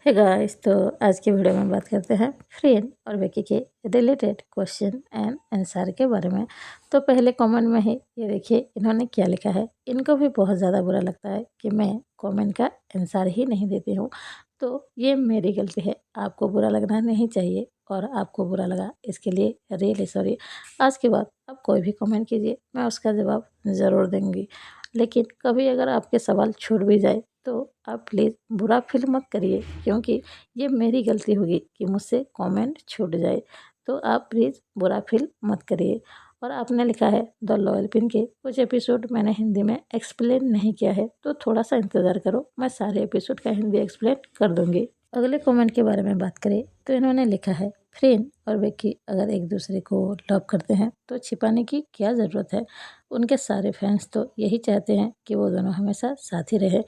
है गाइस, तो आज की वीडियो में बात करते हैं फ्रेंड और बेकी के रिलेटेड क्वेश्चन एंड आंसर के बारे में। तो पहले कमेंट में ही ये देखिए इन्होंने क्या लिखा है। इनको भी बहुत ज़्यादा बुरा लगता है कि मैं कमेंट का आंसर ही नहीं देती हूँ, तो ये मेरी गलती है, आपको बुरा लगना नहीं चाहिए और आपको बुरा लगा इसके लिए रियली सॉरी। आज के बाद आप कोई भी कमेंट कीजिए, मैं उसका जवाब ज़रूर दूँगी, लेकिन कभी अगर आपके सवाल छूट भी जाए तो आप प्लीज़ बुरा फील मत करिए, क्योंकि ये मेरी गलती होगी कि मुझसे कमेंट छूट जाए। तो आप प्लीज़ बुरा फील मत करिए। और आपने लिखा है द लॉयल पिन के कुछ एपिसोड मैंने हिंदी में एक्सप्लेन नहीं किया है, तो थोड़ा सा इंतज़ार करो, मैं सारे एपिसोड का हिंदी एक्सप्लेन कर दूँगी। अगले कमेंट के बारे में बात करें तो इन्होंने लिखा है फ्रेंड और बेकी अगर एक दूसरे को लव करते हैं तो छिपाने की क्या ज़रूरत है। उनके सारे फैंस तो यही चाहते हैं कि वो दोनों हमेशा साथ ही रहे।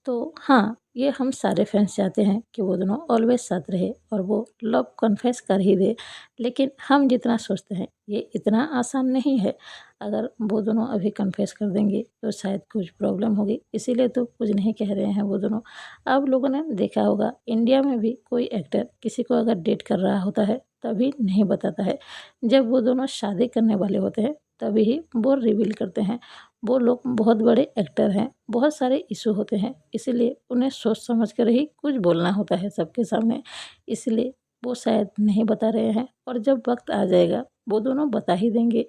तो हाँ, ये हम सारे फैंस चाहते हैं कि वो दोनों ऑलवेज साथ रहे और वो लव कन्फेस कर ही दे, लेकिन हम जितना सोचते हैं ये इतना आसान नहीं है। अगर वो दोनों अभी कन्फेस कर देंगे तो शायद कुछ प्रॉब्लम होगी, इसीलिए तो कुछ नहीं कह रहे हैं वो दोनों। आप लोगों ने देखा होगा इंडिया में भी कोई एक्टर किसी को अगर डेट कर रहा होता है तभी नहीं बताता है, जब वो दोनों शादी करने वाले होते हैं तभी ही वो रिवील करते हैं। वो लोग बहुत बड़े एक्टर हैं, बहुत सारे इशू होते हैं, इसीलिए उन्हें सोच समझ कर ही कुछ बोलना होता है सबके सामने, इसलिए वो शायद नहीं बता रहे हैं और जब वक्त आ जाएगा वो दोनों बता ही देंगे।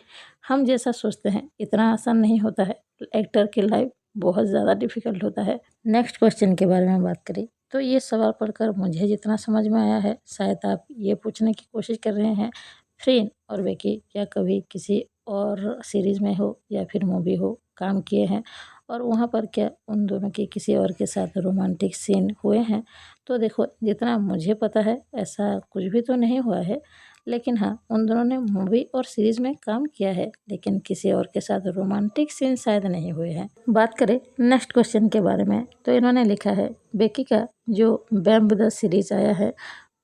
हम जैसा सोचते हैं इतना आसान नहीं होता है, एक्टर की लाइफ बहुत ज़्यादा डिफ़िकल्ट होता है। नेक्स्ट क्वेश्चन के बारे में बात करें तो ये सवाल पढ़कर मुझे जितना समझ में आया है, शायद आप ये पूछने की कोशिश कर रहे हैं फ्रेंड और बेकी क्या कभी किसी और सीरीज़ में हो या फिर मूवी हो काम किए हैं और वहाँ पर क्या उन दोनों के किसी और के साथ रोमांटिक सीन हुए हैं। तो देखो जितना मुझे पता है ऐसा कुछ भी तो नहीं हुआ है, लेकिन हाँ उन दोनों ने मूवी और सीरीज़ में काम किया है, लेकिन किसी और के साथ रोमांटिक सीन शायद नहीं हुए हैं। बात करें नेक्स्ट क्वेश्चन के बारे में तो इन्होंने लिखा है बेकी का जो बैम्ब द सीरीज़ आया है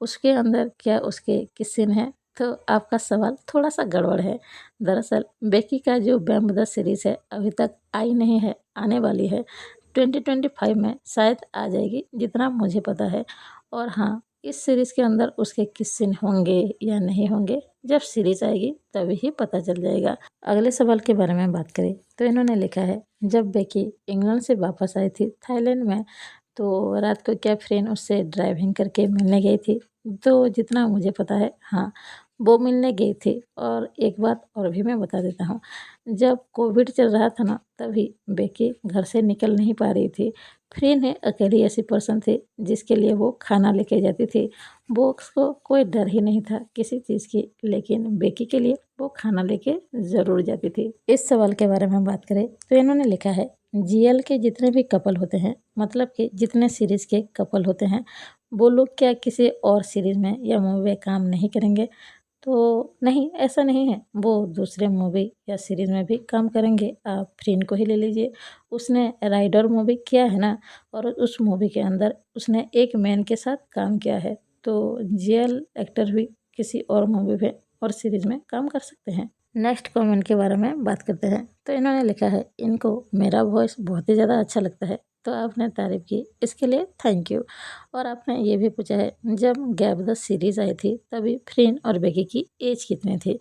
उसके अंदर क्या उसके किस सीन हैं। तो आपका सवाल थोड़ा सा गड़बड़ है। दरअसल बेकी का जो बैम्ब द सीरीज़ है अभी तक आई नहीं है, आने वाली है 2025 में शायद आ जाएगी जितना मुझे पता है। और हाँ, इस सीरीज़ के अंदर उसके किस सीन होंगे या नहीं होंगे जब सीरीज़ आएगी तभी ही पता चल जाएगा। अगले सवाल के बारे में बात करें तो इन्होंने लिखा है जब बेकी इंग्लैंड से वापस आई थी थाईलैंड में, तो रात को क्या फ्रेंड उससे ड्राइविंग करके मिलने गई थी। तो जितना मुझे पता है हाँ, वो मिलने गई थी। और एक बात और भी मैं बता देता हूँ, जब कोविड चल रहा था ना तभी बेकी घर से निकल नहीं पा रही थी। फ्रेंड है अकेली ऐसी पर्सन थी जिसके लिए वो खाना लेके जाती थी। वो उसको कोई डर ही नहीं था किसी चीज़ की, लेकिन बेकी के लिए वो खाना लेके ज़रूर जाती थी। इस सवाल के बारे में बात करें तो इन्होंने लिखा है जीएल के जितने भी कपल होते हैं, मतलब कि जितने सीरीज़ के कपल होते हैं, वो लोग क्या किसी और सीरीज़ में या मूवी में काम नहीं करेंगे। तो नहीं, ऐसा नहीं है, वो दूसरे मूवी या सीरीज़ में भी काम करेंगे। आप फ्रेंड को ही ले लीजिए, उसने राइडर मूवी किया है ना, और उस मूवी के अंदर उसने एक मैन के साथ काम किया है। तो जीएल एक्टर भी किसी और मूवी में और सीरीज़ में काम कर सकते हैं। नेक्स्ट कमेंट के बारे में बात करते हैं तो इन्होंने लिखा है इनको मेरा वॉइस बहुत ही ज़्यादा अच्छा लगता है, तो आपने तारीफ़ की इसके लिए थैंक यू। और आपने ये भी पूछा है जब गैप द सीरीज़ आई थी तभी फ्रेंड और बेकी की एज कितनी थी।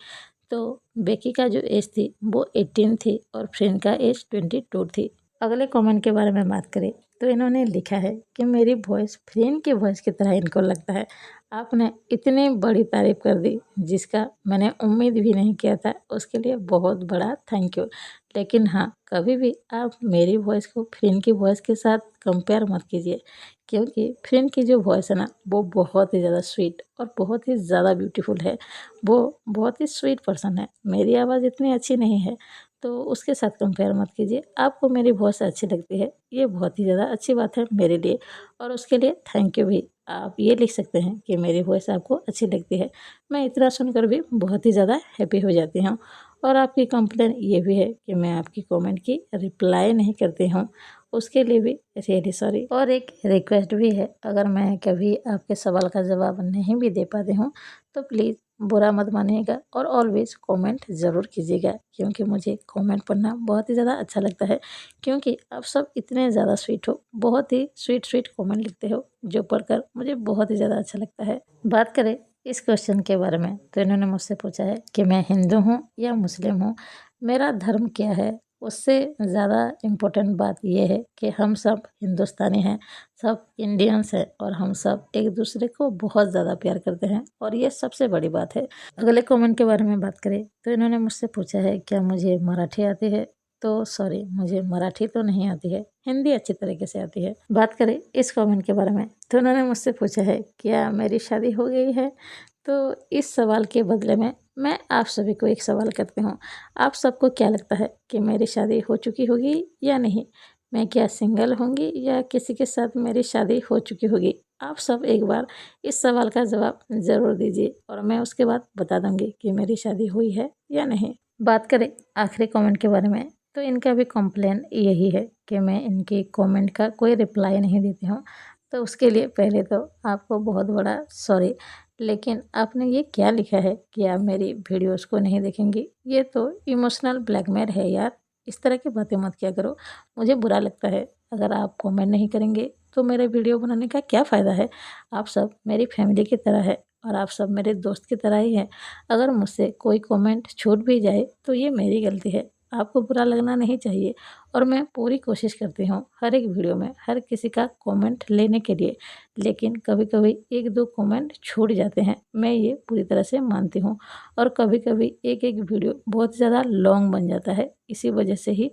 तो बेकी का जो एज थी वो 18 थी और फ्रेंड का एज 22 थी। अगले कमेंट के बारे में बात करें तो इन्होंने लिखा है कि मेरी वॉइस फ्रेंड की वॉइस की तरह इनको लगता है। आपने इतनी बड़ी तारीफ़ कर दी जिसका मैंने उम्मीद भी नहीं किया था, उसके लिए बहुत बड़ा थैंक यू। लेकिन हाँ, कभी भी आप मेरी वॉइस को फ्रेंड की वॉइस के साथ कंपेयर मत कीजिए, क्योंकि फ्रेंड की जो वॉइस है ना वो बहुत ही ज़्यादा स्वीट और बहुत ही ज़्यादा ब्यूटीफुल है। वो बहुत ही स्वीट पर्सन है, मेरी आवाज़ इतनी अच्छी नहीं है, तो उसके साथ कंपेयर मत कीजिए। आपको मेरी वॉइस अच्छी लगती है, ये बहुत ही ज़्यादा अच्छी बात है मेरे लिए, और उसके लिए थैंक यू भी। आप ये लिख सकते हैं कि मेरी वॉइस आपको अच्छी लगती है। मैं इतना सुनकर भी बहुत ही ज़्यादा हैप्पी हो जाती हूँ। और आपकी कंप्लेन ये भी है कि मैं आपकी कमेंट की रिप्लाई नहीं करती हूँ, उसके लिए भी रियली सॉरी। और एक रिक्वेस्ट भी है, अगर मैं कभी आपके सवाल का जवाब नहीं भी दे पाती हूँ तो प्लीज़ बुरा मत मानिएगा और ऑलवेज कमेंट ज़रूर कीजिएगा, क्योंकि मुझे कमेंट पढ़ना बहुत ही ज़्यादा अच्छा लगता है। क्योंकि आप सब इतने ज़्यादा स्वीट हो, बहुत ही स्वीट स्वीट कमेंट लिखते हो, जो पढ़कर मुझे बहुत ही ज़्यादा अच्छा लगता है। बात करें इस क्वेश्चन के बारे में, तो इन्होंने मुझसे पूछा है कि मैं हिंदू हूँ या मुस्लिम हूँ, मेरा धर्म क्या है। उससे ज़्यादा इम्पोर्टेंट बात यह है कि हम सब हिंदुस्तानी हैं, सब इंडियंस हैं और हम सब एक दूसरे को बहुत ज़्यादा प्यार करते हैं, और ये सबसे बड़ी बात है। अगले कमेंट के बारे में बात करें तो इन्होंने मुझसे पूछा है क्या मुझे मराठी आती है। तो सॉरी, मुझे मराठी तो नहीं आती है, हिंदी अच्छी तरीके से आती है। बात करें इस कमेंट के बारे में तो उन्होंने मुझसे पूछा है क्या मेरी शादी हो गई है। तो इस सवाल के बदले में मैं आप सभी को एक सवाल करती हूँ, आप सबको क्या लगता है कि मेरी शादी हो चुकी होगी या नहीं। मैं क्या सिंगल होंगी या किसी के साथ मेरी शादी हो चुकी होगी। आप सब एक बार इस सवाल का जवाब ज़रूर दीजिए और मैं उसके बाद बता दूंगी कि मेरी शादी हुई है या नहीं। बात करें आखिरी कमेंट के बारे में, तो इनका भी कंप्लेन यही है कि मैं इनके कमेंट का कोई रिप्लाई नहीं देती हूँ। तो उसके लिए पहले तो आपको बहुत बड़ा सॉरी, लेकिन आपने ये क्या लिखा है कि आप मेरी वीडियोस को नहीं देखेंगी। ये तो इमोशनल ब्लैकमेल है यार, इस तरह की बातें मत किया करो, मुझे बुरा लगता है। अगर आप कमेंट नहीं करेंगे तो मेरे वीडियो बनाने का क्या फ़ायदा है। आप सब मेरी फैमिली की तरह है और आप सब मेरे दोस्त की तरह ही हैं। अगर मुझसे कोई कमेंट छूट भी जाए तो ये मेरी गलती है, आपको बुरा लगना नहीं चाहिए। और मैं पूरी कोशिश करती हूँ हर एक वीडियो में हर किसी का कमेंट लेने के लिए, लेकिन कभी कभी एक दो कमेंट छूट जाते हैं, मैं ये पूरी तरह से मानती हूँ। और कभी कभी एक एक वीडियो बहुत ज़्यादा लॉन्ग बन जाता है, इसी वजह से ही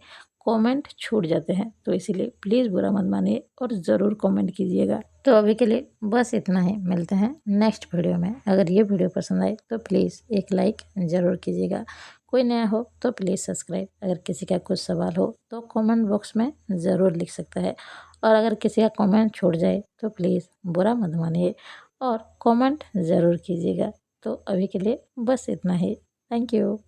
कमेंट छूट जाते हैं। तो इसीलिए प्लीज़ बुरा मत मानिए और ज़रूर कमेंट कीजिएगा। तो अभी के लिए बस इतना ही, मिलते हैं नेक्स्ट वीडियो में। अगर ये वीडियो पसंद आए तो प्लीज़ एक लाइक ज़रूर कीजिएगा, कोई नया हो तो प्लीज़ सब्सक्राइब। अगर किसी का कुछ सवाल हो तो कमेंट बॉक्स में ज़रूर लिख सकता है, और अगर किसी का कमेंट छूट जाए तो प्लीज़ बुरा मत मानिए और कमेंट ज़रूर कीजिएगा। तो अभी के लिए बस इतना ही, थैंक यू।